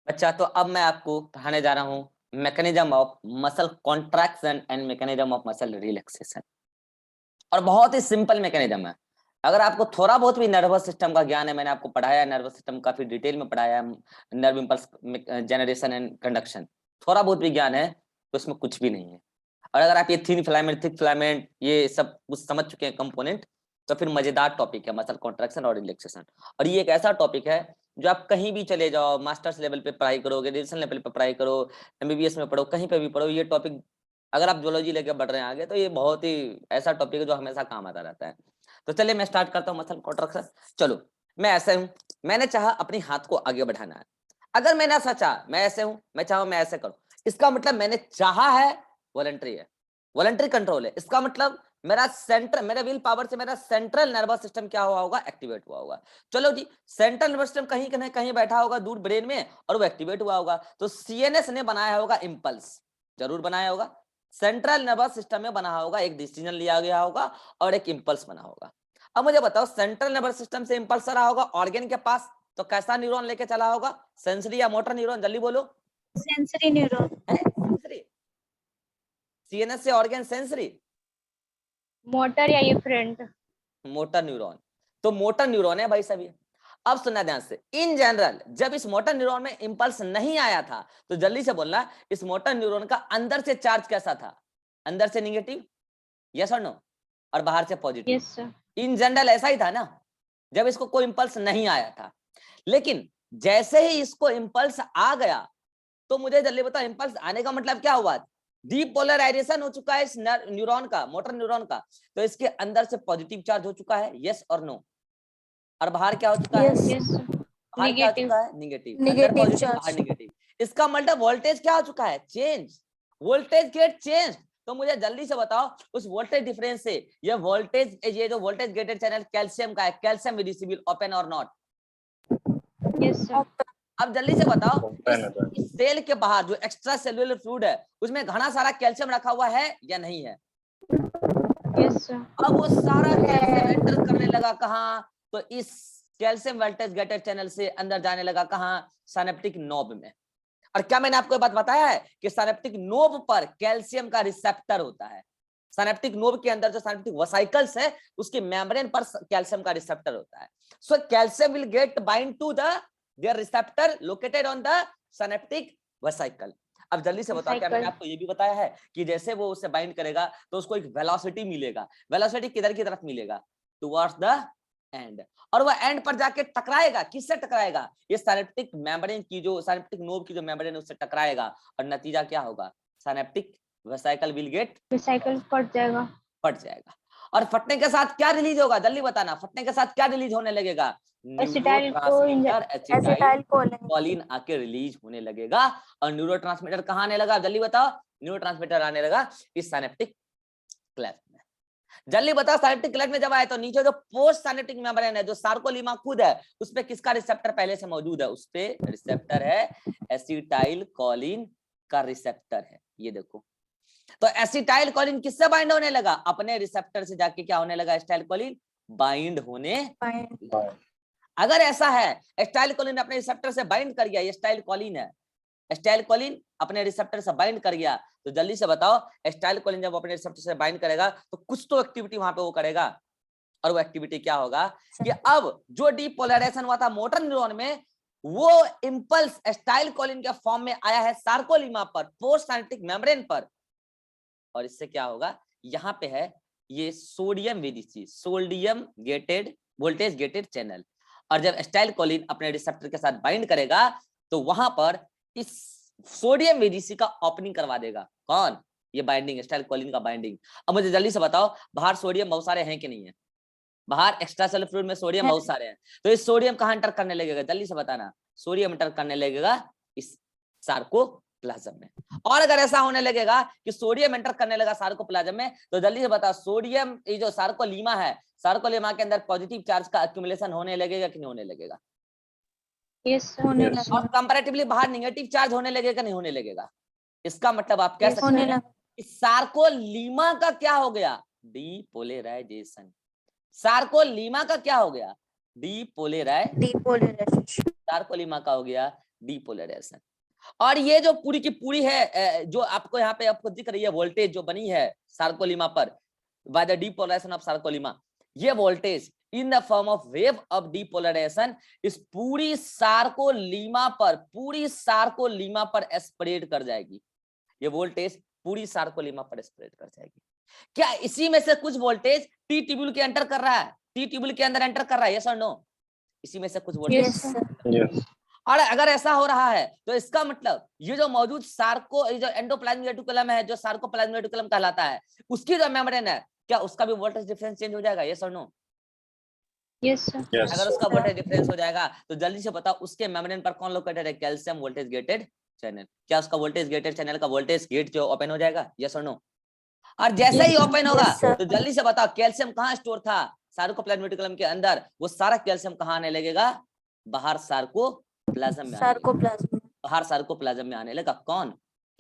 बच्चा तो अब मैं आपको पढ़ाने जा रहा हूँ mechanism of muscle contraction and mechanism of muscle relaxation. और बहुत ही सिंपल मैकेनिज्म है। अगर आपको थोड़ा बहुत भी नर्वस सिस्टम का ज्ञान है, मैंने आपको पढ़ाया है नर्वस सिस्टम काफी डिटेल में पढ़ाया है, nerve impulse generation and conduction, थोड़ा बहुत भी ज्ञान है तो इसमें कुछ भी नहीं है। और अगर आप ये थिन फिलामेंट थिक फिलामेंट ये सब कुछ समझ चुके हैं कंपोनेंट, तो फिर मजेदार टॉपिक है मसल कॉन्ट्रैक्शन और रिलैक्सेशन। और ये एक ऐसा टॉपिक है जो आप कहीं भी चले जाओ, मास्टर्स लेवल पे पढ़ाई करो, ग्रेजुएशन लेवल पे पढ़ाई करो, एमबीबीएस में पढ़ो, कहीं पे भी पढ़ो, ये टॉपिक अगर आप जोलॉजी लेके बढ़ रहे हैं आगे तो ये बहुत ही ऐसा टॉपिक है जो हमेशा काम आता रहता है। तो चलिए मैं स्टार्ट करता हूँ मसल कॉन्ट्रैक्शन। चलो मैं ऐसे हूँ, मैंने चाहा अपनी हाथ को आगे बढ़ाना है। अगर मैंने ऐसा चाहा, मैं ऐसे हूँ, मैं चाहूँ मैं ऐसे करूँ, इसका मतलब मैंने चाहा है, वॉलंटरी है, वॉलंटरी कंट्रोल है। इसका मतलब मेरा सेंटर, मेरे विल पावर से मेरा सेंट्रल नर्वस सिस्टम क्या हुआ होगा, एक्टिवेट हुआ होगा। चलो जी, सेंट्रल नर्वस सिस्टम कहीं कहीं कहीं बैठा होगा दूर ब्रेन में और वो एक्टिवेट हुआ होगा, तो सीएनएस ने बनाया होगा इम्पल्स, जरूर बनाया होगा। सेंट्रल नर्वस सिस्टम में बना होगा, एक डिसीजन लिया गया होगा और एक इंपल्स बना होगा। अब मुझे बताओ, सेंट्रल नर्वस सिस्टम से इंपल्स रहा होगा ऑर्गन के पास, तो कैसा न्यूरॉन लेके चला होगा, सेंसरी या मोटर न्यूरॉन, जल्दी बोलो। Sensory neuron. सेंसरी। सीएनएस से ऑर्गन सेंसरी, मोटर या इफरेंट। Motor neuron. तो मोटर न्यूरॉन है भाई सभी। अब सुनना ध्यान से, इन जनरल जब इस मोटर न्यूरॉन में इंपल्स नहीं आया था, तो जल्दी से बोलना, इस मोटर न्यूरॉन का अंदर से चार्ज कैसा था, अंदर से निगेटिव, यस और नो, और बाहर से positive. Yes sir. In general ऐसा ही था ना, जब इसको कोई इंपल्स नहीं आया था। लेकिन जैसे ही इसको इंपल्स आ गया, तो मुझे जल्दी बताओ, इंपल्स आने का मतलब क्या हुआ, डीपोलराइजेशन हो चुका है इस न्यूरॉन का, मोटर न्यूरॉन का, तो इसके अंदर से पॉजिटिव चार्ज हो चुका है, यस और नो, और बाहर क्या हो चुका है, यस सर। बाहर क्या हो निगेटिव। चुका है, निगेटिव, अंदर निगेटिव पॉजिटिव बाहर चार्ज। निगेटिव। इसका मतलब वोल्टेज क्या हो चुका है, चेंज, वोल्टेज गेट चेंज। तो मुझे जल्दी से बताओ, उस वोल्टेज डिफरेंस से ये वोल्टेज, ये जो वोल्टेज गेटेड चैनल कैल्शियम का है, कैल्शियम रिसीविल ओपन और नॉट, यस सर। अब जल्दी से बताओ, इस सेल के बाहर जो एक्स्ट्रा सेलुलर फ्लूइड है उसमें घना सारा कैल्शियम रखा हुआ है या नहीं है, यस सर। अब वो सारा कैल्शियम एंटर करने लगा कहाँ, तो इस कैल्शियम वोल्टेज गेटेड चैनल से अंदर जाने लगा कहाँ, साइनेप्टिक नोब में। और क्या मैंने आपको ये बात बताया है कि साइनेप्टिक नोब पर कैल्शियम का रिसेप्टर होता है, साइनेप्टिक नोब के अंदर जो साइनेप्टिक वेसिकल्स है उसकी मेम्ब्रेन पर कैल्शियम का रिसेप्टर होता है। So calcium will get bind to the their receptor located on the synaptic vesicle. अब जल्दी से बताओ, क्या मैंने आपको ये भी बताया है कि जैसे वो उसे बाइंड करेगा तो उसको एक वेलोसिटी मिलेगा, वेलोसिटी किधर की तरफ मिलेगा, टुवर्ड्स द एंड, और वह एंड पर जाके टकराएगा, किससे टकराएगा, ये साइनेप्टिक मेम्ब्रेन की जो साइनेप्टिक नोब की जो मेम्ब्रेन है उससे टकराएगा, और नतीजा क्या होगा, synaptic vesicle will get, recycle फट जाएगा, फट जाएगा। और फटने के साथ क्या रिलीज होगा, जल्दी बताना, फटने के साथ क्या रिलीज होने लगेगा, acetyl co neurotransmitter acetyl choline. Colin आके रिलीज होने लगेगा। और न्यूरोट्रांसमीटर कहाँ आने लगा, जल्दी बताओ, न्यूरोट्रांसमीटर आने लगा इस साइनेप्टिक क्लेफ्ट में। जल्दी बताओ, साइनेप्टिक क्लेफ्ट में जब आए तो नीचे जो पोस्ट साइनेप्टिक मेम्ब्रेन है, जो सार्कोलीमा खुद है, उस पे किसका रिसेप्टर पहले से मौजूद है, उस पे रिसेप्टर है एसिटाइल कॉलिन का रिसेप्टर है, ये देखो। तो एसिटाइल कोलिन किससे बाइंड होने लगा, अपने रिसेप्टर से जाके क्या होने लगा, एसिटाइल कोलिन बाइंड होने लगा। अगर ऐसा है, एसिटाइल कोलिन अपने रिसेप्टर से बाइंड कर गया, एसिटाइल कोलिन है, एसिटाइल कोलिन अपने रिसेप्टर से बाइंड कर गया, तो जल्दी से बताओ, एसिटाइल कोलिन जब अपने रिसेप्टर से बाइंड करेगा तो कुछ तो एक्टिविटी वहां पे वो करेगा, और वो एक्टिविटी क्या होगा कि अब जो डीपोलराइजेशन हुआ था मोटर न्यूरॉन में, वो इंपल्स एसिटाइल कोलिन के फॉर्म में आया है सार्कोलीमा पर, पोस्ट साइनेप्टिक मेम्ब्रेन पर, और इससे क्या होगा, यहाँ पे है ये sodium VDC, sodium gated voltage gated channel, और जब एसिटाइल कोलिन अपने रिसेप्टर के साथ बाइंड करेगा तो वहां पर इस सोडियम वीडीसी का ओपनिंग करवा देगा, कौन, ये बाइंडिंग, एसिटाइल कोलिन का बाइंडिंग। अब मुझे जल्दी से बताओ, बाहर सोडियम बहुत सारे हैं कि नहीं है, बाहर एक्स्ट्रा सेलुलर फ्लूइड में सोडियम बहुत सारे हैं, तो इस सोडियम कहां एंटर करने लगेगा, जल्दी से बताना, सोडियम एंटर करने लगेगा इस सार्कोप्लाज्म में। और अगर ऐसा होने लगेगा कि सोडियम एंटर करने लगा सार्कोप्लाज्म में, तो जल्दी से बता, सोडियम ये जो सार्कोलीमा है, सार्कोलीमा के अंदर पॉजिटिव चार्ज का एक्यूमुलेशन होने लगेगा कि नहीं होने लगेगा, यस होने और लगा। कंपैरेटिवली बाहर नेगेटिव चार्ज होने लगेगा नहीं होने लगेगा। इसका मतलब आप कह सकते हैं कि सार्कोलीमा का क्या हो गया, डीपोलराइजेशन, सार्कोलीमा का क्या हो गया, डीपोलराइजेशन, सार्कोलीमा का हो गया डीपोलराइजेशन। और ये जो पूरी की पूरी है जो आपको यहाँ पे आपको दिख रही है वोल्टेज जो बनी है सार्कोलिमा पर by the depolarisation of sarcolemma, ये voltage in the form of wave of depolarisation इस पूरी सार्कोलिमा पर स्प्रेड कर जाएगी। ये वोल्टेज पूरी सार्कोलिमा पर स्प्रेड कर जाएगी। क्या इसी में से कुछ वोल्टेज टी ट्यूब्यूल के एंटर कर रहा है, टी ट्यूब्यूल के अंदर एंटर कर रहा है, यस और नो? इसी में से कुछ वोल्टेज Yes, sir. और अगर ऐसा हो रहा है तो इसका मतलब ये जो मौजूद जो एंडोप्लाज्मिक रेटिकुलम है, जो सार्कोप्लाज्मिक रेटिकुलम कहलाता है, उसकी जो मेम्ब्रेन है, क्या उसका भी वोल्टेज डिफरेंस चेंज हो जाएगा, यस और नो? Yes, sir. अगर उसका वोल्टेज डिफरेंस हो जाएगा तो जल्दी से बताओ उसके मेम्ब्रेन पर कौन लोकेटेड है? Calcium voltage gated channel. क्या उसका वोल्टेज गेटेड चैनल का वोल्टेज गेट जो ओपन हो जाएगा, यस और नो? और जैसे ही ओपन होगा तो जल्दी से बताओ कैल्शियम कहाँ स्टोर था? सार्कोप्लाज्मिक रेटिकुलम के अंदर। वो सारा कैल्शियम कहाँ आने लगेगा? बाहर सार्कोप्लाज्म में, बाहर सार्कोप्लाज्म में आने लगा कौन?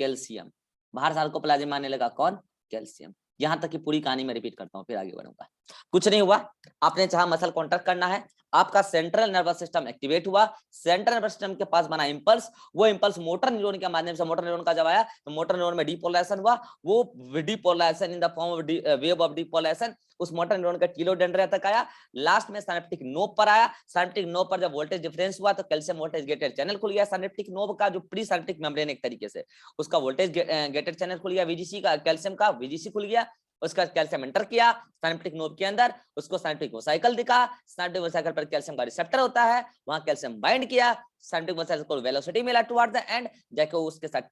कैल्शियम। बाहर सार्कोप्लाज्म में आने लगा कौन? कैल्शियम। यहां तक की पूरी कहानी में रिपीट करता हूं, फिर आगे बढ़ूंगा। कुछ नहीं हुआ, आपने चाहा मसल कॉन्ट्रैक्ट करना है, आपका सेंट्रल नर्वस सिस्टम एक्टिवेट हुआ, सेंट्रल नर्वस सिस्टम के पास बना इंपल्स, वो इंपल्स मोटर न्यूरॉन के माध्यम से, मोटर न्यूरॉन का जब आया तो मोटर न्यूरॉन में डीपोलराइजेशन हुआ, वो depolarisation in the form of wave of depolarisation उस मोटर न्यूरॉन का टीलोडेंड्रिया तक आया, लास्ट में सिनेप्टिक नोब पर आया। सिनेप्टिक नोब पर जब वोल्टेज डिफरेंस हुआ तो कैल्शियम वोल्टेज गेटेड चैनल खुल गया। सिनेप्टिक नोब का जो प्री सिनेप्टिक मेम्ब्रेन एक तरीके से, उसका वोल्टेज गेटेड चैनल खुल गया, वीजीसी का, कैल्शियम का वीजीसी खुल गया, उसका कैल्शियम एंटर किया सिनेप्टिक नोब के अंदर, उसको सिनेप्टिक वेसिकल दिखा, सिनेप्टिक वेसिकल पर कैल्शियम का रिसेप्टर होता है, वहां कैल्शियम बाइंड किया, सिनेप्टिक वेसिकल को वेलोसिटी मिला टुवर्ड द एंड, जाके उसके साथ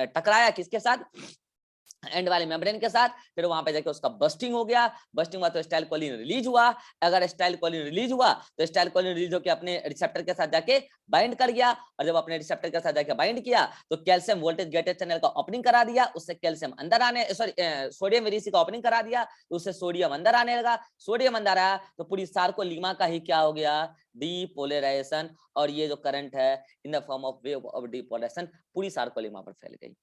टकराया, किसके साथ? एंड वाले मेम्ब्रेन के साथ। फिर वहां पे जाके उसका बस्टिंग हो गया, बस्टिंग हुआ तो स्टाइल कोलिन रिलीज हुआ। अगर स्टाइल कोलिन रिलीज हुआ तो स्टाइल कोलिन रिलीज होकर अपने रिसेप्टर के साथ जाके बाइंड कर गया, और जब अपने रिसेप्टर के साथ जाके बाइंड किया तो कैल्शियम वोल्टेज गेटेड चैनल का ओपनिंग करा दिया, उससे कैल्शियम अंदर आने, सॉरी सोडियम वीडीसी का ओपनिंग करा दिया, तो उससे सोडियम अंदर आने लगा। सोडियम अंदर आया तो पूरी सार्कोलिमा का ही क्या हो गया? डीपोलराइजेशन। और ये जो करंट है in the form of wave of depolarisation पूरी सार्कोलिमा पर फैल गई।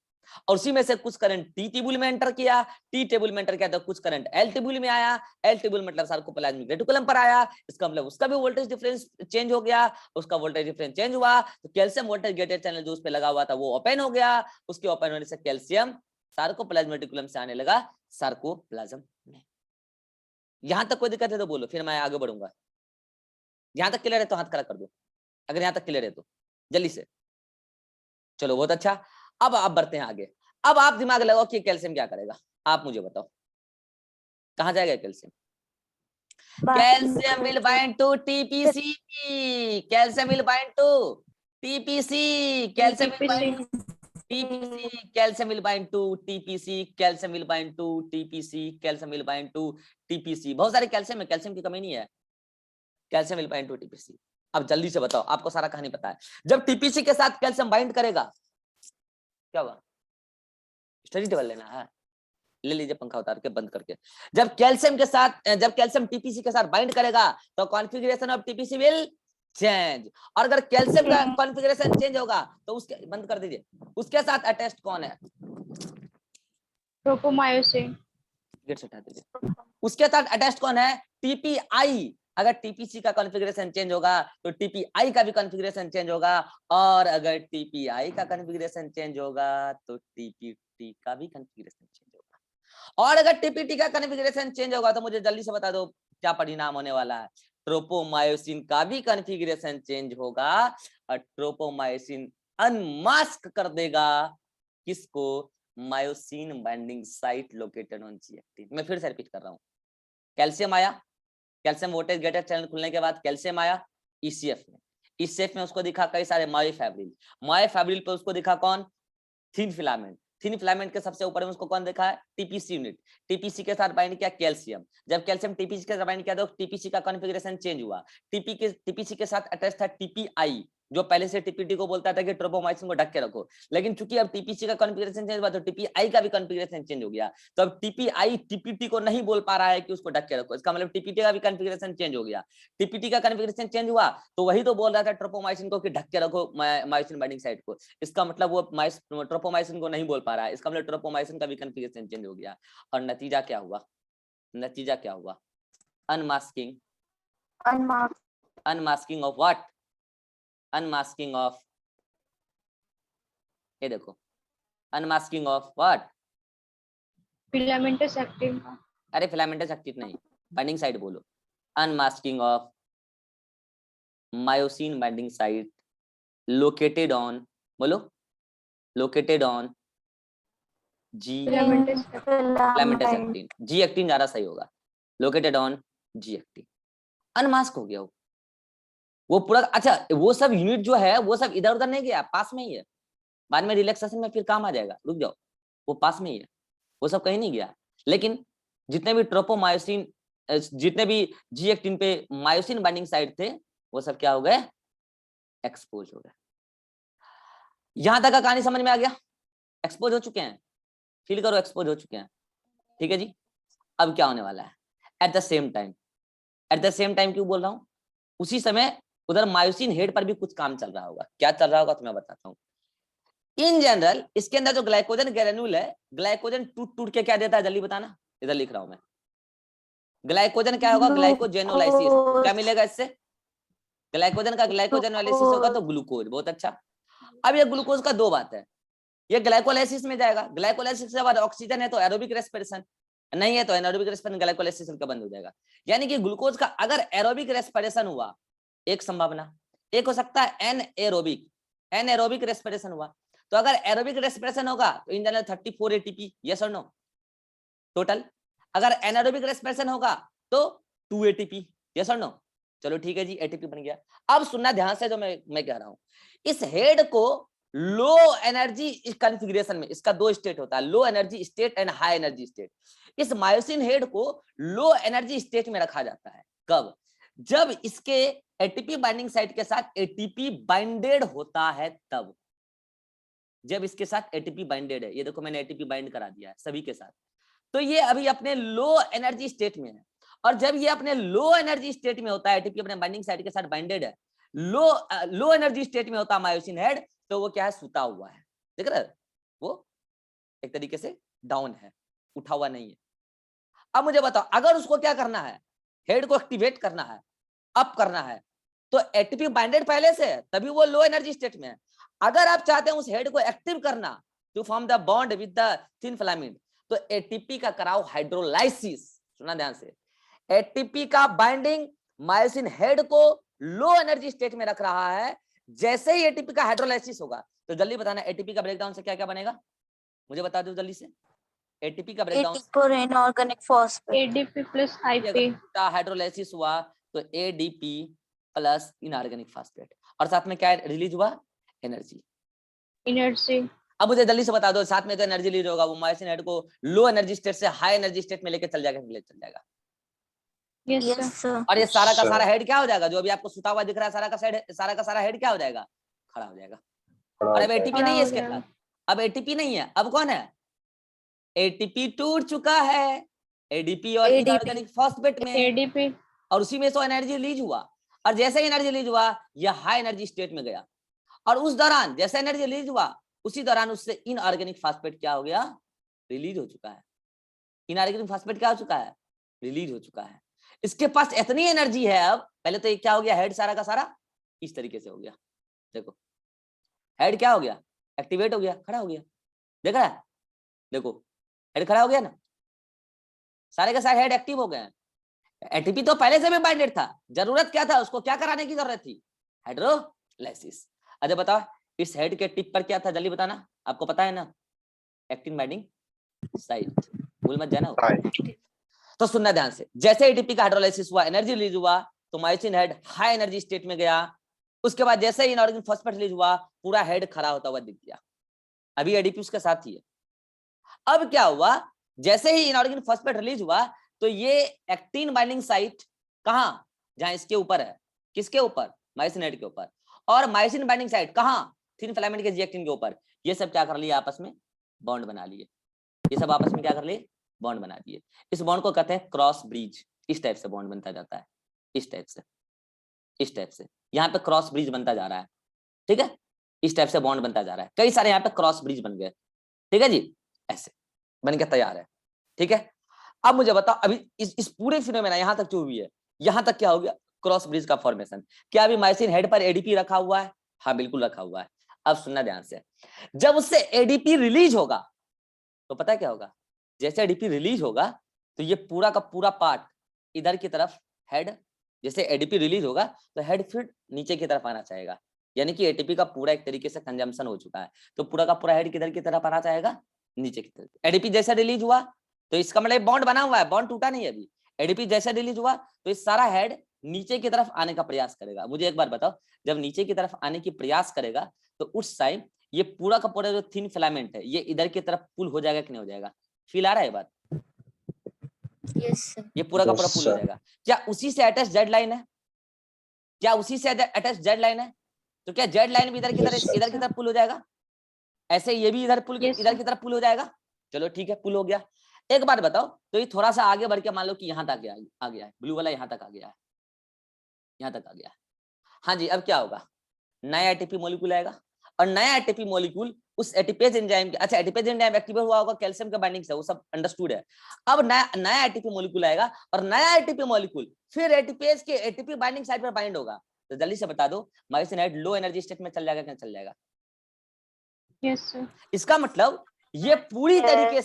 और उसी में से कुछ करंट टी टेबुल में एंटर किया, टी टेबुल में एंटर किया तो कुछ करंट एल टेबुल में आया, एल टेबुल मतलब सार्कोप्लाज्मिक रेटिकुलम पर आया, इसका मतलब उसका भी वोल्टेज डिफरेंस चेंज हो गया। उसका वोल्टेज डिफरेंस चेंज हुआ तो कैल्शियम वोल्टेज गेटेड चैनल जो उस पे लगा हुआ था वो ओपन हो गया, उसके ओपन होने से कैल्शियम सार्कोप्लाज्मिक रेटिकुलम से आने लगा सार्कोप्लाज्म में। यहां तक कोई दिक्कत है तो बोलो, फिर मैं आगे बढ़ूंगा। यहां तक क्लियर है तो हाथ खड़ा कर दो, अगर यहां तक क्लियर है तो जल्दी से। चलो बहुत अच्छा, अब आप बढ़ते हैं आगे। अब आप दिमाग लगाओ कि कैल्शियम क्या करेगा, आप मुझे बताओ कहां जाएगा calcium? Calcium will bind to TPC, calcium will bind to TPC, calcium will bind TPC, calcium will bind to TPC, calcium will bind to TPC, calcium will bind to TPC. बहुत सारे calcium है, calcium की कमी नहीं है, calcium will bind to TPC. अब जल्दी से बताओ, आपको सारा कहानी पता है। जब टीपीसी के साथ कैल्शियम बाइंड करेगा क्या होगा? स्टडी टेबल लेना है, ले लीजिए पंखा उतार के बंद करके। जब कैल्शियम टीपीसी के साथ बाइंड करेगा तो configuration of TPC will change. और अगर कैल्शियम का कॉन्फ़िगरेशन चेंज होगा तो उसके बंद कर दीजिए, उसके साथ अटैच्ड कौन है? Tropomyosin. गेट से हटा दीजिए। उसके साथ अटैच्ड कौन है? टीपीआई। अगर टीपीसी का कॉन्फ़िगरेशन चेंज होगा तो टीपीआई का भी कॉन्फ़िगरेशन चेंज होगा, और अगर टीपीआई का कॉन्फ़िगरेशन चेंज होगा तो टीपीटी का भी कॉन्फ़िगरेशन चेंज होगा। और अगर टीपीटी का कॉन्फ़िगरेशन चेंज होगा तो मुझे जल्दी से बता दो क्या परिणाम होने वाला है? ट्रोपोमायोसिन का भी कॉन्फ़िगरेशन चेंज होगा, और ट्रोपोमायोसिन अनमास्क कर देगा किसको? Myosin binding site located on जी एक्टिन। मैं फिर से रिपीट कर रहा हूं। कैल्शियम आया, कैल्शियम वोल्टेज गेटेड चैनल खुलने के बाद कैल्शियम आया ईसीएफ में, ईसीएफ में उसको दिखा कई सारे मायोफैब्रिल, मायोफैब्रिल पे उसको दिखा कौन? थिन फिलामेंट, थिन फिलामेंट के सबसे ऊपर में उसको कौन देखा है? टीपीसी यूनिट, टीपीसी के साथ बाइंड किया कैल्शियम, जब कैल्शियम टीपीसी के साथ बाइंड किया तो टीपीसी का कॉन्फ़िगरेशन चेंज हुआ, टीपीसी के साथ अटैच था टीपीआई, जो पहले से टीपीटी को बोलता था कि ट्रोपोमाइसिन को ढक के रखो, लेकिन चूंकि अब टीपीसी का कॉन्फ़िगरेशन चेंज हुआ तो टीपीआई का भी कॉन्फ़िगरेशन चेंज हो गया, तो अब टीपीआई टीपीटी को नहीं बोल पा रहा है कि उसको ढक के रखो, इसका मतलब टीपीटी का भी कॉन्फ़िगरेशन चेंज हो गया। टीपीटी का कॉन्फ़िगरेशन चेंज हुआ तो वही तो बोल रहा था ट्रोपोमाइसिन को कि ढक के रखो मायोसिन बाइंडिंग साइट को, इसका मतलब वो ट्रोपोमाइसिन को नहीं बोल पा रहा है, इसका मतलब ट्रोपोमाइसिन का भी कॉन्फ़िगरेशन चेंज हो गया। और नतीजा क्या हुआ? नतीजा क्या हुआ? Unmasking, unmasking of what? Unmasking of ये देखो, unmasking of what, filamentous actin. अरे फिलामेंटस एक्टिव नहीं, बाइंडिंग साइट बोलो, unmasking of myosin binding site located on, बोलो, लोकेटेड ऑन जी फिलामेंटस फिलामेंटस एक्टिन, जी एक्टिन ज्यादा सही होगा, लोकेटेड ऑन जी एक्टिन, अनमास्क हो गया वो पूरा। अच्छा वो सब यूनिट जो है वो सब इधर उधर नहीं गया, पास में ही है, बाद में रिलैक्सेशन में फिर काम आ जाएगा, रुक जाओ, वो पास में ही है, वो सब कहीं नहीं गया। लेकिन जितने भी ट्रोपोमायोसिन, जितने भी जी एक्टिन पे मायोसिन बाइंडिंग साइट थे वो सब क्या हो गए, एक्सपोज हो गए। यहां तक का कहानी समझ में आ गया, एक्सपोज हो चुके हैं, फील करो एक्सपोज हो चुके हैं, ठीक है जी। अब क्या होने वाला है, at the same time, at the same time क्यों बोल रहा हूं, उसी समय उधर मायोसिन हेड पर भी कुछ काम चल रहा होगा, क्या चल रहा होगा तो मैं बताता हूँ। इन जनरल इसके अंदर जो ग्लाइकोजन ग्रेन्यूल है, ग्लाइकोजन टूट टूट के क्या देता है, जल्दी बताना, इधर लिख रहा हूं मैं, ग्लाइकोजन क्या होगा, ग्लाइकोजेनोलाइसिस, क्या मिलेगा इससे, ग्लाइकोजन का ग्लाइकोजेनोलाइसिस होगा तो ग्लूकोज, बहुत अच्छा। अब ये ग्लूकोज का दो बात है, ये ग्लाइकोलाइसिस में जाएगा, ग्लाइकोलाइसिस के बाद ऑक्सीजन है तो एरोबिक रेस्पिरेशन, नहीं है तो एनारोबिक रेस्पिरेशन, ग्लाइकोलाइसिस का बंद हो जाएगा। यानी कि ग्लूकोज का अगर एरोबिक रेस्पिरेशन हुआ, एक संभावना, एक हो सकता है एनएरोबिक रेस्पिरेशन हुआ, तो अगर एरोबिक रेस्पिरेशन होगा तो इन जनरल 34 एटीपी, यस और नो टोटल, अगर एनारोबिक रेस्पिरेशन होगा तो 2 एटीपी, यस और नो, चलो ठीक है जी, एटीपी बन गया। अब सुनना ध्यान से जो मैं कह रहा हूं, इस हेड को लो एनर्जी कॉन्फ़िगरेशन में, इसका दो स्टेट होता है, लो energy state and high energy state. इस मायोसिन हेड को लो एनर्जी स्टेट में रखा जाता है, कब, जब इसके एटीपी बाइंडिंग साइट के साथ एटीपी बाइंडेड होता है, तब जब इसके साथ एटीपी बाइंडेड है, ये देखो मैंने एटीपी बाइंड करा दिया है सभी के साथ, तो ये अभी अपने लो एनर्जी स्टेट में है। और जब ये अपने लो एनर्जी स्टेट में होता है, एटीपी अपने बाइंडिंग साइट के साथ बाइंडेड है, लो एनर्जी स्टेट में होता है मायोसिन हेड, तो वो क्या है, सुता हुआ है, देख रहे, वो एक तरीके से डाउन है, उठा हुआ नहीं है। अब मुझे बताओ, अगर उसको क्या करना है, हेड को एक्टिवेट करना है, अप करना है, तो एटीपी बाइंडेड पहले से है, तभी वो लो एनर्जी स्टेट में है। अगर आप चाहते हैं उस हेड को एक्टिव करना, to form the bond with the thin filament, तो एटीपी का कराओ हाइड्रोलाइसिस, सुना ध्यान से, एटीपी का बाइंडिंग मायोसिन हेड को लो एनर्जी स्टेट में रख रहा है, जैसे ही एटीपी का हाइड्रोलाइसिस होगा, तो जल्दी बताना एटीपी का ब्रेकडाउन से क्या क्या बनेगा, मुझे बता दो जल्दी से, एटीपी का breakdown for inorganic phosphate. ADP plus IP, hydrolysis हुआ तो एडीपी प्लस इनऑर्गेनिक फास्फेट, और साथ में क्या रिलीज हुआ, एनर्जी, एनर्जी। अब मुझे जल्दी से बता दो, साथ में तो एनर्जी रिलीज होगा, वो मायोसिन हेड को लो एनर्जी स्टेट से हाई एनर्जी स्टेट में लेके चल जाएगा, यस सर। और ये सारा का सारा हेड क्या हो जाएगा, जो अभी आपको सुता हुआ दिख रहा है, सारा का सारा हेड क्या हो जाएगा, खड़ा हो जाएगा। और अब एटीपी नहीं है इसके साथ, अब एटीपी नहीं है, अब कौन है, एटीपी टूट चुका है एडीपी और इनऑर्गेनिक फास्फेट में, एडीपी, और उसी में से एनर्जी रिलीज हुआ, और जैसे ही एनर्जी रिलीज हुआ यह हाई एनर्जी स्टेट में गया, और उस दौरान जैसे एनर्जी रिलीज हुआ उसी दौरान उससे इनऑर्गेनिक फास्फेट क्या हो गया, रिलीज हो चुका है, इनऑर्गेनिक फास्फेट क्या हो चुका है, रिलीज हो चुका है। इसके पास इतनी एनर्जी है, अब पहले तो ये क्या हो गया, हेड सारा का सारा इस तरीके से हो गया, देखो हेड क्या हो गया, एक्टिवेट हो गया, खड़ा हो गया, देख रहा है, देखो हेड खड़ा हो गया ना, सारे के सारे हेड एक्टिव हो गए हैं। एटीपी तो पहले से भी बाइंडेड था, जरूरत क्या था, उसको क्या कराने की जरूरत थी, हाइड्रोलाइसिस। अच्छा बताओ इस हेड के टिप पर क्या था, जल्दी बताना, आपको पता है ना, एक्टिन बाइंडिंग साइट, भूल मत जाना। तो सुनना ध्यान से, जैसे एटीपी का हाइड्रोलाइसिस हुआ, एनर्जी रिलीज हुआ, तो myosin head high energy state में गया, उसके बाद जैसे ही इनऑर्गेनिक फास्फेट रिलीज हुआ, पूरा हेड खड़ा होता हुआ दिख गया, अभी एडीपी उसके साथ ही है। अब क्या हुआ, जैसे ही इनऑर्गेनिक फास्फेट रिलीज हुआ, तो ये एक्टिन बाइंडिंग साइट कहां, जहां इसके ऊपर है, किसके ऊपर, मायोसिन हेड के ऊपर, और मायोसिन बाइंडिंग साइट कहां, थिन फिलामेंट के जी एक्टिन के ऊपर, ये सब क्या कर लिए, आपस में बॉन्ड बना लिए, ये सब आपस में क्या कर लिए, बॉन्ड बना दिए। इस बॉन्ड को कहते हैं क्रॉस ब्रिज, इस टाइप से बॉन्ड बनता जाता है, इस टाइप से, इस टाइप से, यहाँ पे क्रॉस ब्रिज बनता जा रहा है, ठीक है, इस टाइप से बॉन्ड बनता जा रहा है, कई सारे यहाँ पे क्रॉस ब्रिज बन गए, ठीक है जी, ऐसे बन के तैयार है, ठीक है। अब मुझे बताओ, अभी इस पूरे फिनोमेना यहाँ तक जो हुई है, यहाँ तक क्या हो गया, क्रॉस ब्रिज का फॉर्मेशन। क्या अभी मायोसिन हेड पर एडीपी रखा हुआ है, हाँ बिल्कुल रखा हुआ है। अब सुनना ध्यान से, जब उससे एडीपी रिलीज होगा तो पता है क्या होगा, जैसे एडीपी रिलीज होगा तो ये पूरा का पूरा पार्ट इधर की तरफ हेड, जैसे एडीपी रिलीज होगा तो हेड फिर नीचे की तरफ आना चाहेगा, यानी कि एटीपी का पूरा एक तरीके से कंजम्पशन हो चुका है, तो पूरा का पूरा हेड किधर की तरफ आना चाहेगा, नीचे की तरफ। एडीपी जैसा रिलीज हुआ तो इसका मतलब बॉन्ड बना हुआ है, बॉन्ड टूटा नहीं है अभी। एडीपी जैसा रिलीज हुआ तो इस सारा हेड नीचे की तरफ आने का प्रयास करेगा। मुझे एक बार बताओ, जब नीचे की तरफ आने की प्रयास करेगा तो उस टाइम ये पूरा का पूरा जो थिन फिलामेंट है ये इधर की तरफ पुल हो जाएगा कि नहीं हो जाएगा? फील आ रहा है बात? Yes, sir. ये पूरा का पूरा पुल हो जाएगा। क्या उसी से अटैच जेड लाइन है? क्या उसी से अटैच जेड लाइन है? तो क्या जेड लाइन भी इधर की तरफ पुल हो जाएगा? ऐसे ये भी इधर पुल Yes, इधर sir. की तरफ पुल हो जाएगा। चलो ठीक है, पुल हो गया। एक बात बताओ, तो ये थोड़ा सा आगे बढ़ के मान लो कि यहाँ तक आ गया है, ब्लू वाला यहाँ तक आ गया है, यहाँ तक आ गया है। हाँ जी, अब क्या होगा, नया एटीपी मॉलिक्यूल आएगा और नया एटीपी मॉलिक्यूल उस एटीपेज एंजाइम के, अच्छा एटीपेज एंजाइम एक्टिवेट हुआ होगा कैल्शियम के बाइंडिंग से, वो सब अंडरस्टूड है। अब नया एटीपी मॉलिक्यूल आएगा और नया एटीपी मॉलिक्यूल फिर एटीपेज के एटीपी बाइंडिंग साइट पर बाइंड होगा। तो जल्दी से बता दो, myosin head low energy state में चल जाएगा क्या चल जाएगा? Yes, sir. इसका मतलब ये पूरी तरीके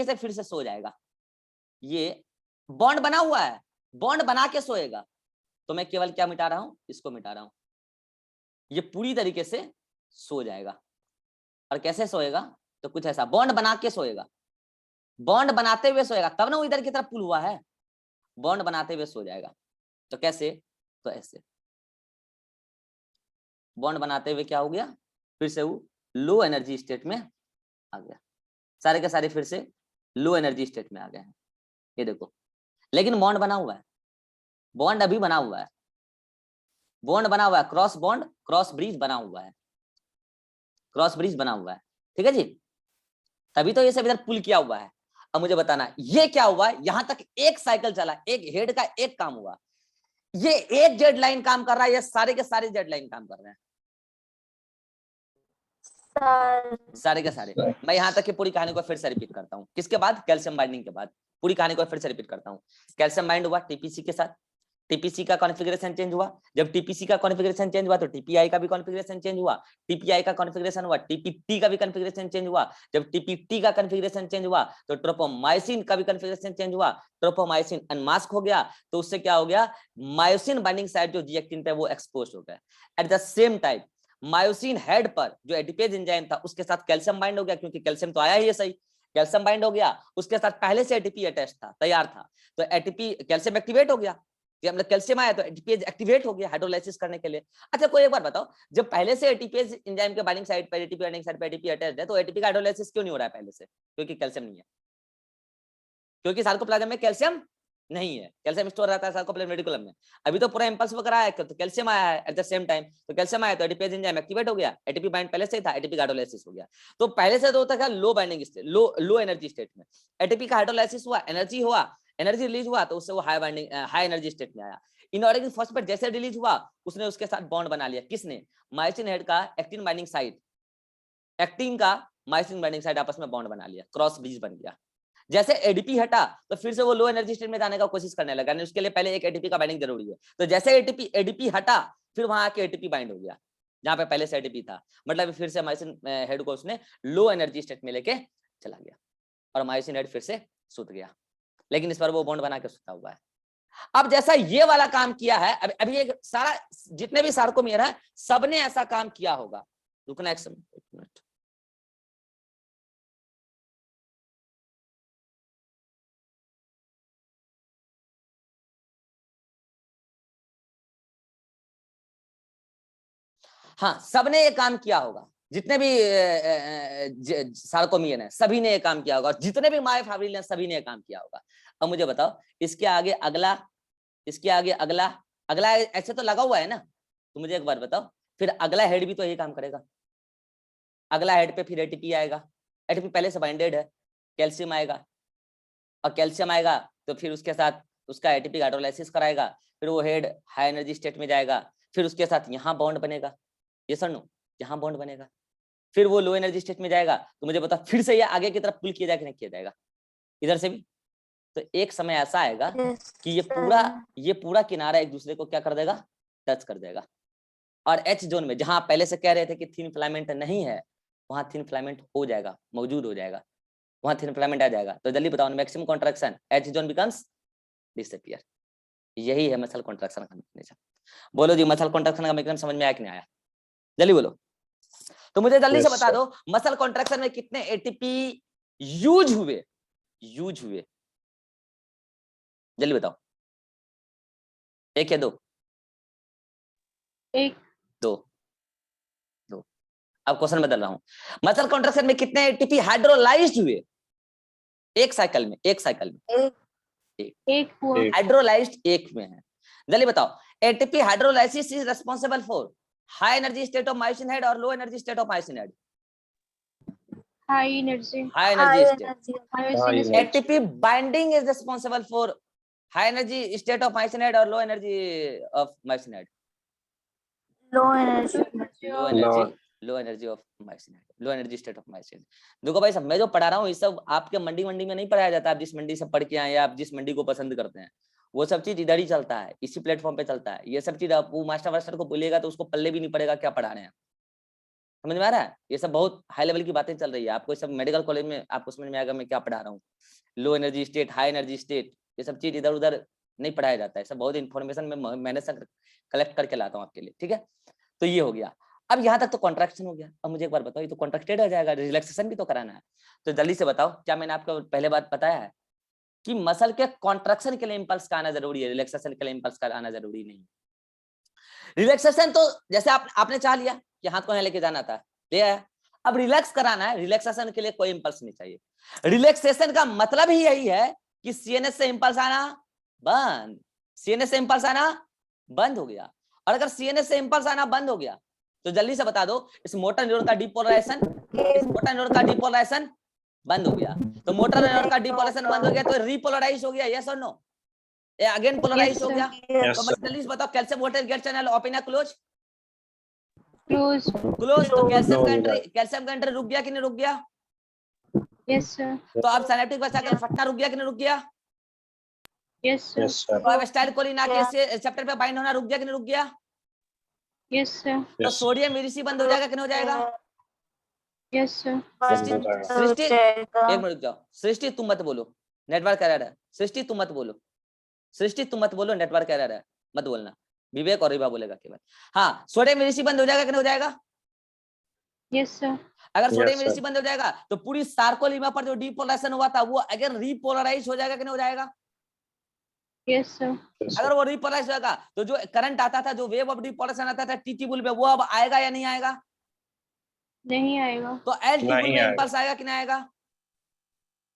से फिर से सो जाएगा। ये बॉन्ड बना हुआ है, बॉन्ड बना के सोएगा। तो मैं केवल क्या मिटा रहा हूं, इसको मिटा रहा हूं। ये पूरी तरीके से सो जाएगा। और कैसे सोएगा? तो कुछ ऐसा, बॉन्ड बना के सोएगा, बॉन्ड बनाते हुए सोएगा, तब ना वो इधर की तरफ पुल हुआ है, बॉन्ड बनाते हुए सो जाएगा। तो कैसे? तो ऐसे बॉन्ड बनाते हुए क्या हो गया, फिर से वो लो एनर्जी स्टेट में आ गया। सारे के सारे फिर से लो एनर्जी स्टेट में आ गए हैं। ये देखो, लेकिन बॉन्ड बना हुआ है, बॉन्ड अभी बना हुआ है, बॉन्ड बना हुआ है, क्रॉस बॉन्ड, क्रॉस ब्रिज बना हुआ है, क्रॉस ब्रिज बना हुआ है। ठीक है जी, तभी तो ये सब इधर पुल किया हुआ है। अब मुझे बताना ये क्या हुआ, यहां तक एक साइकिल चला, एक हेड का एक काम हुआ, ये एक जेड लाइन काम कर रहा है, ये सारे के सारे जेड लाइन काम कर रहे हैं, सारे के सारे। मैं यहां तक की पूरी कहानी को फिर से रिपीट करता हूं, किसके बाद, कैल्शियम बाइंडिंग के बाद। पूरी कहानी को फिर से रिपीट करता हूं। कैल्शियम बाइंड हुआ टीपीसी के साथ, टीपीसी का कॉन्फ़िगरेशन चेंज हुआ, जब टीपीसी का कॉन्फ़िगरेशन चेंज हुआ तो टीपीआई का भी कॉन्फ़िगरेशन चेंज हुआ, टीपीआई का कॉन्फ़िगरेशन हुआ, टीपीटी का भी कॉन्फ़िगरेशन चेंज हुआ, जब टीपीटी का कॉन्फ़िगरेशन चेंज हुआ तो ट्रोपोमायोसिन का भी कॉन्फ़िगरेशन चेंज हुआ, ट्रोपोमायोसिन अनमास्क हो गया, तो उससे क्या हो गया, मायोसिन बाइंडिंग साइट जो जी एक्टिन पे वो एक्सपोज हो गया। At the same time myosin head पर जो एटीपेज एंजाइम था उसके साथ कैल्शियम बाइंड हो गया, क्योंकि कैल्शियम तो आया ही है, सही, कैल्शियम बाइंड हो गया, उसके साथ पहले से एटीपी अटैच था, तैयार था, तो एटीपी कैल्शियम एक्टिवेट हो गया, मतलब कैल्शियम आया तो एटीपेज एक्टिवेट हो गया हाइड्रोलाइसिस करने के लिए। अच्छा कोई एक बार बताओ, जब पहले से एटीपेज एंजाइम के बाइंडिंग साइट पर एटीपी बाइंडिंग साइट पर एटीपी अटैच्ड है तो एटीपी का हाइड्रोलाइसिस क्यों नहीं हो रहा है पहले से? क्योंकि कैल्शियम नहीं है, क्योंकि सार्कोप्लाज्म में कैल्शियम नहीं है, कैल्शियम स्टोर रहता है सार्कोप्लाज्म रेटिकुलम में। अभी तो पूरा इंपल्स वगैरह आया तो कैल्शियम आया है एट द सेम टाइम, तो कैल्शियम आया तो एटीपेज एंजाइम एक्टिवेट हो गया, एटीपी बाइंड पहले से ही था, एटीपी का हाइड्रोलाइसिस हो गया। तो पहले से तो होता था low binding state, low energy state में, एटीपी का हाइड्रोलाइसिस हुआ, एनर्जी हुआ, एनर्जी रिलीज हुआ तो उससे वो high binding high energy state में आया। इनऑर्गेनिक फॉस्फेट जैसे रिलीज हुआ उसने उसके साथ बॉन्ड बना लिया, किसने, मायोसिन हेड का एक्टिन बाइंडिंग साइट, एक्टिन का मायोसिन बाइंडिंग साइट आपस में बॉन्ड बना लिया, क्रॉस ब्रिज बन गया। जैसे एडीपी हटा तो फिर से वो लो एनर्जी स्टेट में जाने का कोशिश करने लगा, उसके लिए पहले एक एटीपी का बाइंडिंग जरूरी है, तो जैसे एडीपी हटा फिर वहां आके एटीपी बाइंड हो गया जहां पे पहले से एटीपी था, मतलब फिर से मायोसिन हेड को उसने लो एनर्जी स्टेट में लेके चला गया और मायोसिन हेड फिर से सुत गया, लेकिन इस पर वो बॉन्ड बना के सुता हुआ है। अब जैसा ये वाला काम किया है, अभी एक सारा जितने भी सार्कोमियर है सबने ऐसा काम किया होगा। रुकना एक मिनट, हाँ सबने ये काम किया होगा, जितने भी सार्कोमियर हैं सभी ने ये काम किया होगा, और जितने भी मायोफाइब्रिल हैं सभी ने ये काम किया होगा। अब मुझे बताओ इसके आगे अगला, इसके आगे अगला, अगला ऐसे तो लगा हुआ है ना, तो मुझे एक बार बताओ फिर अगला हेड भी तो यही काम करेगा, अगला हेड पे फिर एटीपी आएगा, एटीपी पहले से बाइंडेड है, कैल्शियम आएगा, और कैल्शियम आएगा तो फिर उसके साथ उसका एटीपी हाइड्रोलाइसिस कराएगा, फिर वो हेड हाई एनर्जी स्टेट में जाएगा, फिर उसके साथ यहाँ बॉन्ड बनेगा, ये सर नो, यहाँ बॉन्ड बनेगा, फिर वो लो एनर्जी स्टेट में जाएगा, तो मुझे बता फिर से ये आगे की तरफ पुल किया जाएगा नहीं किया जाएगा, इधर से भी। तो एक समय ऐसा आएगा कि ये पूरा किनारा एक दूसरे को क्या कर देगा, टच कर देगा, और एच जोन में जहां आप पहले से कह रहे थे कि थिन फिलामेंट नहीं है, वहां थिन फिलामेंट हो जाएगा, मौजूद हो जाएगा, वहां थिन फिलामेंट आ जाएगा। तो जल्दी बताओ, maximum contraction H zone becomes disappear. यही है मसल कॉन्ट्रैक्शन का मैकेनिज्म। बोलो जी, मसल कॉन्ट्रैक्शन का मैकेनिज्म समझ में आया कि नहीं आया? जल्दी बोलो। तो मुझे जल्दी से बता दो, मसल कॉन्ट्रैक्शन में कितने एटीपी यूज हुए? जल्दी बताओ, एक या दो? एक। दो। अब क्वेश्चन बदल रहा हूं, मसल कॉन्ट्रैक्शन में कितने एटीपी हाइड्रोलाइज्ड हुए एक साइकिल में? एक हुआ। हाइड्रोलाइज्ड एक में है। जल्दी बताओ, ATP hydrolysis is responsible for high energy state of myosin head और low energy state of myosin head? High energy. High energy state. ATP binding is responsible for high energy state of myosin head और low energy of myosin head? Low energy of myosin head, low energy state of myosin. देखो भाई साहब, मैं जो पढ़ा रहा हूँ ये सब आपके मंडी में नहीं पढ़ाया जाता। आप जिस मंडी से पढ़ के आए या आप जिस मंडी को पसंद करते हैं, वो सब चीज इधर ही चलता है, इसी प्लेटफॉर्म पे चलता है। ये सब चीज आप वो मास्टर को बोलिएगा तो उसको पल्ले भी नहीं पड़ेगा क्या पढ़ा रहे हैं। समझ में आ रहा है? ये सब बहुत हाई लेवल की बातें चल रही है। आपको सब मेडिकल कॉलेज में आपको समझ में आएगा मैं क्या पढ़ा रहा हूँ। लो energy state, high energy state, ये सब चीज इधर उधर नहीं पढ़ाया जाता है। सब बहुत इन्फॉर्मेशन में मैंने सब कलेक्ट करके लाता हूँ आपके लिए, ठीक है? तो ये हो गया। अब यहाँ तक तो कॉन्ट्रैक्शन हो गया। अब मुझे एक बार बताओ, ये तो कॉन्ट्रैक्टेड हो जाएगा, रिलैक्सेशन भी तो कराना है। तो जल्दी से बताओ, क्या मैंने आपको पहले बात बताया है कि मसल के कॉन्ट्रैक्शन के लिए इंपल्स का आना जरूरी है, रिलैक्सेशन के लिए इंपल्स का आना जरूरी नहीं? रिलैक्सेशन तो जैसे आपने चाह लिया कि हाथ को यहाँ लेके जाना था, ले आया। अब रिलैक्स कराना है, रिलैक्सेशन के लिए कोई इंपल्स नहीं चाहिए। रिलैक्सेशन का मतलब ही यही है कि सीएनएस से इंपल्स आना बंद, सीएनएस से इंपल्स आना बंद हो गया। और अगर सीएनएस से इंपल्स आना बंद हो गया तो जल्दी से बता दो, इस मोटर न्यूरॉन का डिपोलराइजेशन, इस मोटर न्यूरॉन का डिपोलराइजेशन बंद हो गया। तो मोटर न्यूरॉन का डिपोलराइजेशन बंद हो गया तो रीपोलराइज हो गया, यस और नो? अगेन पोलराइज हो गया। तो बस जल्दी से बताओ, calcium water gate channel open है क्लोज? क्लोज। तो कैल्शियम का एंट्री रुक गया कि नहीं रुक गया? Yes sir. तो अब सिनेप्टिक वसा का फटना रुक गया कि नहीं रुक गया? Yes sir. तो अब स्टाइल कोलिन आके से चैप्टर पे बाइंड होना रुक गया कि नहीं रुक गया? Yes sir. तो सोडियम यूरिसी बंद हो जाएगा कि नहीं हो जाएगा? Yes sir. सृष्टि एक मिनट रुक जाओ। सृष्टि तुम मत बोलो, नेटवर्क एरर है। सृष्टि तुम मत बोलो, सृष्टि तुम मत बोलो, नेटवर्क एरर है, मत बोलना। विवेक और रिवा बोलेगा केवल। हाँ, सोडियम यूरिसी बंद हो जाएगा कि नहीं हो जाएगा? Yes sir. अगर सोडियम यूरिसी बंद हो जाएगा तो पूरी सार्कोलीमा पर जो डिपोलराइजेशन हुआ था वो अगेन रीपोलराइज हो जाएगा कि नहीं हो जाएगा? Yes sir. अगर वो रिपोलराइज होगा तो जो करंट आता था, जो वेव ऑफ डिपोलराइजेशन आता था टी ट्यूबुल पे, वो अब आएगा या नहीं आएगा? नहीं आएगा। तो एल ट्यूबुल में इंपल्स आएगा कि नहीं आएगा?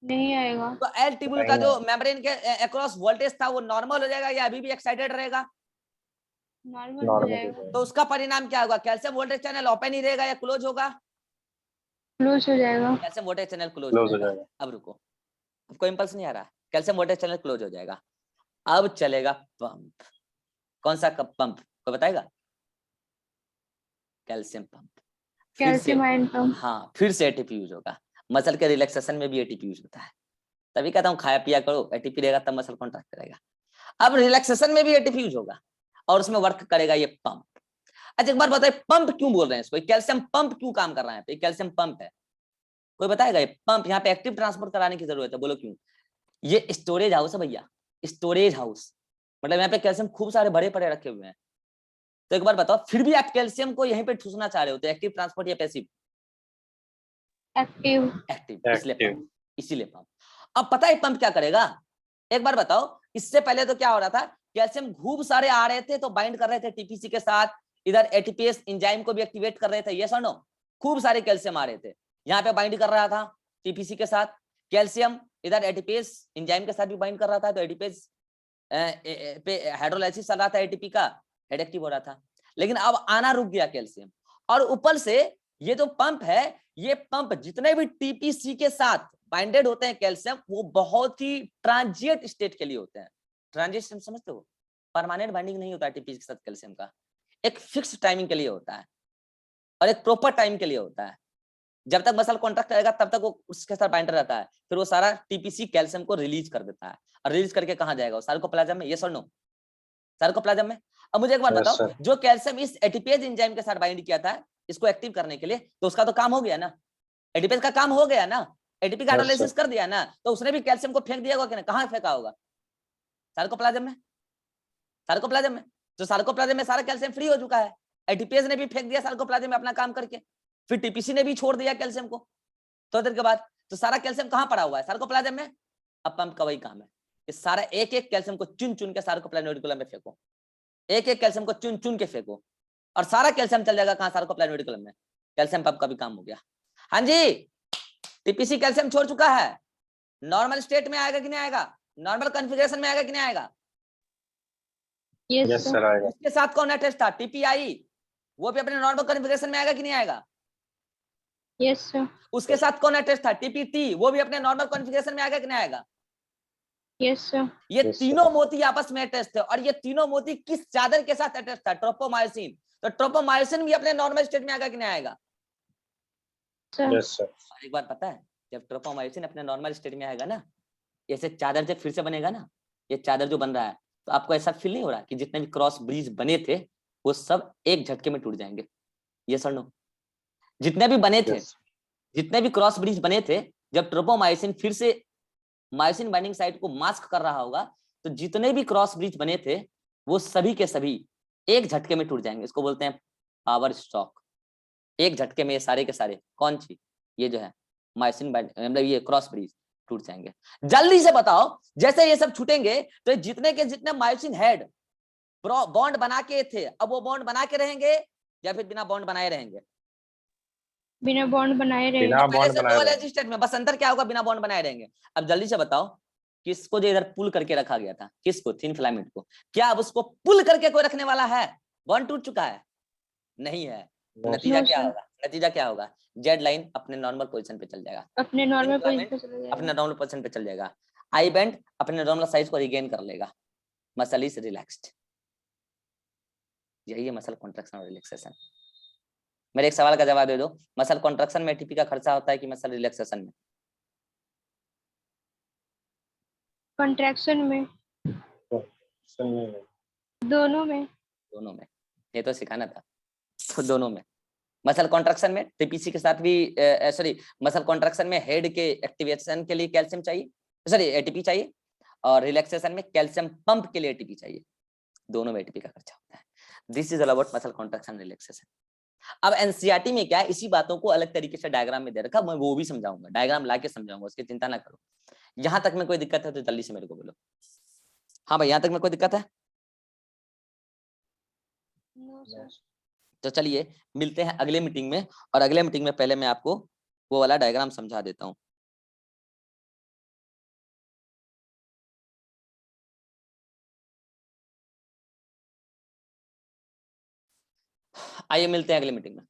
नहीं आएगा। तो एल ट्यूबुल का जो मेम्ब्रेन के अक्रॉस वोल्टेज था वो नॉर्मल हो जाएगा या अभी भी एक्साइटेड रहेगा? नॉर्मल हो जाएगा। तो उसका परिणाम क्या होगा? कैल्शियम वोल्टेज चैनल ओपन ही रहेगा या क्लोज होगा? क्लोज हो जाएगा। कैल्शियम वोल्टेज चैनल क्लोज हो जाएगा। अब रुको, अब कोई इंपल्स नहीं आ रहा है, कैल्शियम वोल्टेज चैनल क्लोज हो जाएगा। अब चलेगा पंप। कौन सा पंप कोई बताएगा? Calcium pump. Calcium ion pump. हाँ, फिर से एटीपी यूज होगा। मसल के रिलैक्सेशन में भी एटीपी यूज होता है। तभी कहता हूँ खाया पिया करो, एटीपी रहेगा तब मसल कॉन्ट्रैक्ट करेगा। अब रिलैक्सेशन में भी एटीपी यूज होगा और उसमें वर्क करेगा ये पंप। अच्छा एक बार बताइए, पंप क्यों बोल रहे हैं इसको? कैल्शियम पंप क्यों काम कर रहा है? कैल्शियम पंप है, कोई बताएगा? ये पंप यहाँ पे एक्टिव ट्रांसपोर्ट कराने की जरूरत है, बोलो क्यों? ये स्टोरेज हाउस है भैया, स्टोरेज हाउस। मतलब यहाँ पे कैल्शियम खूब सारे भरे पड़े रखे हुए हैं। तो एक बार बताओ, फिर भी आप कैल्शियम को यहीं पे ठूसना चाह रहे हो, तो एक्टिव ट्रांसपोर्ट या पैसिव? एक्टिव। एक्टिव, इसीलिए पंप। अब पता है पंप क्या करेगा? एक बार बताओ, इससे पहले तो क्या हो रहा था? कैल्शियम खूब सारे आ रहे थे तो बाइंड कर रहे थे टीपीसी के साथ, इधर एटीपीएस एंजाइम को भी एक्टिवेट कर रहे थे, यस और नो? खूब सारे कैल्शियम आ रहे थे, यहाँ पे बाइंड कर रहा था टीपीसी के साथ कैल्शियम, इधर एटीपीएस एंजाइम के साथ भी बाइंड कर रहा था, तो एटीपीएस पे हाइड्रोलाइसिस चल रहा था, एटीपी का हेड एक्टिव हो रहा था। लेकिन अब आना रुक गया कैल्शियम, और ऊपर से ये जो पंप है, ये पंप जितने भी टीपीसी के साथ बाइंडेड होते हैं कैल्शियम, वो बहुत ही ट्रांजिएंट स्टेट के लिए होते हैं। ट्रांजिएंट समझते हो? परमानेंट बाइंडिंग नहीं होता है टीपीसी के साथ कैल्शियम का, एक फिक्स टाइमिंग के लिए होता है और एक प्रॉपर टाइम के लिए होता है। जब तक मसल कॉन्ट्रैक्ट करेगा तब तक वो उसके साथ बाइंडर रहता है, फिर वो सारा टीपीसी कैल्शियम को रिलीज कर देता है, और रिलीज करके कहाँ जाएगा? सार्कोप्लाज्म में, यस और नो? सार्कोप्लाज्म में। अब मुझे एक बात Yes, बताओ, sir. जो कैल्शियम इस एटीपेज एंजाइम के साथ बाइंड किया था इसको एक्टिव करने के लिए, तो उसका तो काम हो गया ना, एटीपेज का काम हो गया ना, एटीपी का Yes, हाइड्रोलाइसिस sir. कर दिया ना, तो उसने भी कैल्शियम को फेंक दिया होगा कि नहीं? कहाँ फेंका होगा? सार्कोप्लाज्म में, सार्कोप्लाज्म में। तो सार्कोप्लाज्म में सारा कैल्शियम फ्री हो चुका है, एटीपेज ने भी फेंक दिया सार्कोप्लाज्म में अपना काम करके, फिर टीपीसी ने भी छोड़ दिया कैल्शियम को थोड़ी देर के बाद, तो सारा कैल्शियम कहाँ पड़ा हुआ है? सार्कोप्लाज्म में। अब पंप का वही काम है, इस सारा एक एक कैल्शियम को चुन चुन के सार्कोप्लाज्म रेटिकुलम में फेंको, एक एक कैल्शियम को चुन चुन के फेंको, और सारा कैल्शियम चल जाएगा कहाँ? सार्कोप्लाज्म रेटिकुलम में। कैल्शियम पंप का भी काम हो गया। हाँ जी, टीपीसी कैल्शियम छोड़ चुका है, नॉर्मल स्टेट में आएगा कि नहीं आएगा? नॉर्मल कॉन्फ़िगरेशन में आएगा कि नहीं आएगा? Yes Yes, sir. sir. आएगा. उसके साथ कौन अटैच था? टीपीआई, वो भी अपने नॉर्मल कॉन्फ़िगरेशन में आएगा कि नहीं आएगा? Yes sir. उसके साथ कौन अटैच था? टीपीटी, वो भी अपने नॉर्मल कॉन्फ़िगरेशन में आएगा कि नहीं आएगा? Yes sir. ये Yes, sir. तीनों मोती आपस में अटैच थे, और ये तीनों मोती किस चादर के साथ अटैच था? ट्रोपोमायोसिन। तो ट्रोपोमायोसिन भी अपने नॉर्मल स्टेट में आएगा कि नहीं आएगा? सर। Yes, sir. और एक बात पता है, जब ट्रोपोमायोसिन अपने नॉर्मल स्टेट में आएगा ना, ऐसे चादर जब फिर से बनेगा ना, ये चादर जो बन रहा है, तो आपको ऐसा फील नहीं हो रहा कि जितने भी क्रॉस ब्रिज बने थे वो सब एक झटके में टूट जाएंगे? ये सर नो, जितने भी बने थे, Yes. जितने भी क्रॉस ब्रिज बने थे, जब ट्रोपोमायोसिन फिर से मायोसिन बाइंडिंग साइट को मास्क कर रहा होगा, तो जितने भी क्रॉस ब्रिज बने थे वो सभी के सभी एक झटके में टूट जाएंगे। इसको बोलते हैं पावर स्ट्रोक। एक झटके में ये सारे के सारे, कौन सी, ये जो है मायोसिन मतलब ये क्रॉस ब्रिज टूट जाएंगे। जल्दी से बताओ, जैसे ये सब छूटेंगे तो जितने के जितने मायोसिन हेड बॉन्ड बना के थे, अब वो बॉन्ड बना के रहेंगे या फिर बिना बॉन्ड बनाए रहेंगे? बिना बॉन्ड बनाए बिना रहेंगे। पहले बॉन्ड से बनाए डबल रहेंगे. स्टेट में, बस अंतर क्या होगा? बिना बॉन्ड बनाए रहेंगे। अब जल्दी से बताओ, किसको जो इधर पुल करके रखा गया था, किसको? थिन फिलामेंट को। क्या अब उसको पुल करके कोई रखने वाला है? बॉन्ड टूट चुका है? नहीं है। No, नतीजा नो क्या सर। होगा? नतीजा क्या होगा? जेड लाइन अपने नॉर्मल पोजीशन पे चल जाएगा, अपने थिन नॉर्मल पोजीशन फिलामेंट पे चला अपने जाएगा। नॉर्मल पोजीशन पे चल जाएगा, आई बैंड अपने नॉर्मल साइज को रिगेन कर लेगा, मसल इज रिलैक्स्ड। यही है मसल कॉन्ट्रैक्शन और रिलैक्सेशन। मेरे एक सवाल का जवाब दे दो, मसल कॉन्ट्रैक्शन में एटीपी का खर्चा होता है कि मसल रिलैक्सेशन में? कॉन्ट्रैक्शन में। सुनिए. दोनों में। दोनों में, ये तो सिखाना था। तो दोनों में, मसल कॉन्ट्रैक्शन में टीपीसी के साथ भी, सॉरी, मसल कॉन्ट्रैक्शन में हेड के एक्टिवेशन के लिए कैल्शियम चाहिए, सॉरी एटीपी चाहिए, और रिलैक्सेशन में कैल्शियम पंप के लिए एटीपी चाहिए। दोनों में एटीपी का खर्चा होता है। This is all about muscle contraction relaxation. अब एनसीईआरटी में क्या है, इसी बातों को अलग तरीके से डायग्राम में दे रखा, मैं वो भी समझाऊंगा, डायग्राम लाके समझाऊंगा, उसकी चिंता ना करो। यहाँ तक में कोई दिक्कत है तो जल्दी से मेरे को बोलो। हाँ भाई, यहाँ तक में कोई दिक्कत है? No sir. तो चलिए मिलते हैं अगले मीटिंग में, और अगले मीटिंग में पहले मैं आपको वो वाला डायग्राम समझा देता हूँ। आइए मिलते हैं अगले मीटिंग में।